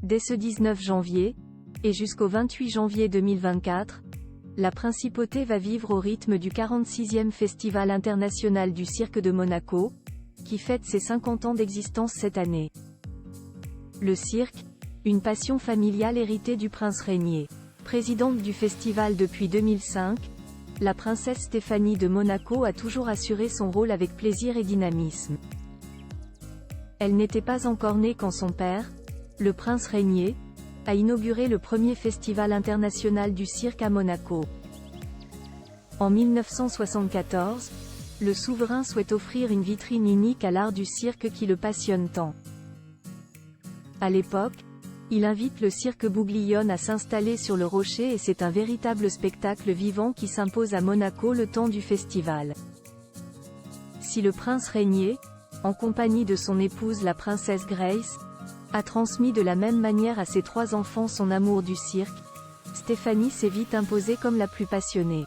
Dès ce 19 janvier, et jusqu'au 28 janvier 2024, la principauté va vivre au rythme du 46e Festival international du cirque de Monaco, qui fête ses 50 ans d'existence cette année. Le cirque, une passion familiale héritée du prince Régnier. Présidente du festival depuis 2005, la princesse Stéphanie de Monaco a toujours assuré son rôle avec plaisir et dynamisme. Elle n'était pas encore née quand son père, le prince Régnier, a inauguré le premier festival international du cirque à Monaco. En 1974, le souverain souhaite offrir une vitrine unique à l'art du cirque qui le passionne tant. À l'époque, il invite le cirque Bouglione à s'installer sur le rocher et c'est un véritable spectacle vivant qui s'impose à Monaco le temps du festival. Si le prince Régnier, en compagnie de son épouse la princesse Grace, a transmis de la même manière à ses 3 enfants son amour du cirque, Stéphanie s'est vite imposée comme la plus passionnée.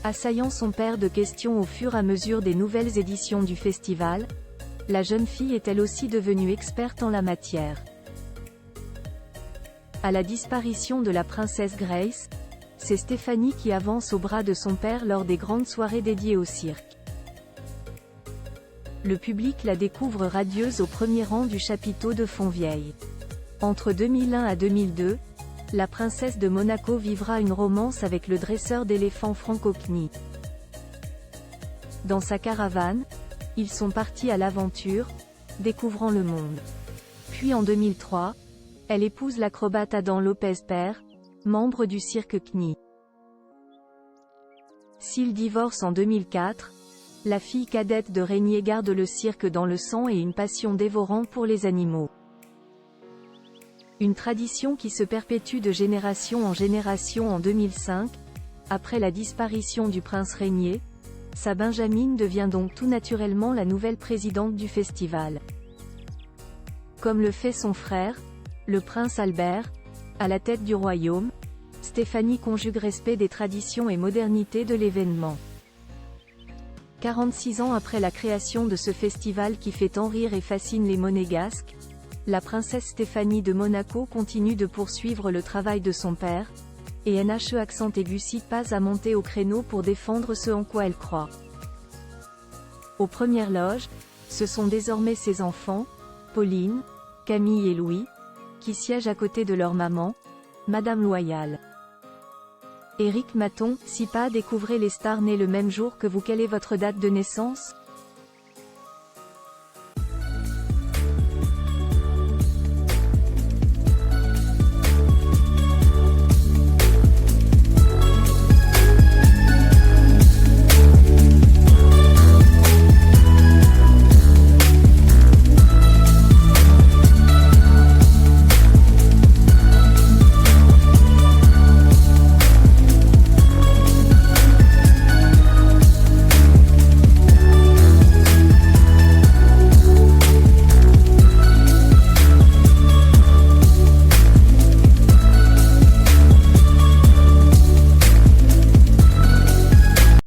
Assaillant son père de questions au fur et à mesure des nouvelles éditions du festival, la jeune fille est elle aussi devenue experte en la matière. À la disparition de la princesse Grace, c'est Stéphanie qui avance au bras de son père lors des grandes soirées dédiées au cirque. Le public la découvre radieuse au premier rang du chapiteau de Fontvieille. Entre 2001 à 2002, la princesse de Monaco vivra une romance avec le dresseur d'éléphants Franco Knie. Dans sa caravane, ils sont partis à l'aventure, découvrant le monde. Puis en 2003, elle épouse l'acrobate Adam Lopez père, membre du cirque Knie. S'ils divorcent en 2004, la fille cadette de Régnier garde le cirque dans le sang et une passion dévorante pour les animaux. Une tradition qui se perpétue de génération en génération. En 2005, après la disparition du prince Régnier, sa Benjamine devient donc tout naturellement la nouvelle présidente du festival. Comme le fait son frère, le prince Albert, à la tête du royaume, Stéphanie conjugue respect des traditions et modernité de l'événement. 46 ans après la création de ce festival qui fait tant rire et fascine les monégasques, la princesse Stéphanie de Monaco continue de poursuivre le travail de son père, et NHE accent aigu cite pas à monter au créneau pour défendre ce en quoi elle croit. Aux premières loges, ce sont désormais ses enfants, Pauline, Camille et Louis, qui siègent à côté de leur maman, Madame Loyal. Éric Maton, SIPA découvrez les stars nées le même jour que vous. Quelle est votre date de naissance ?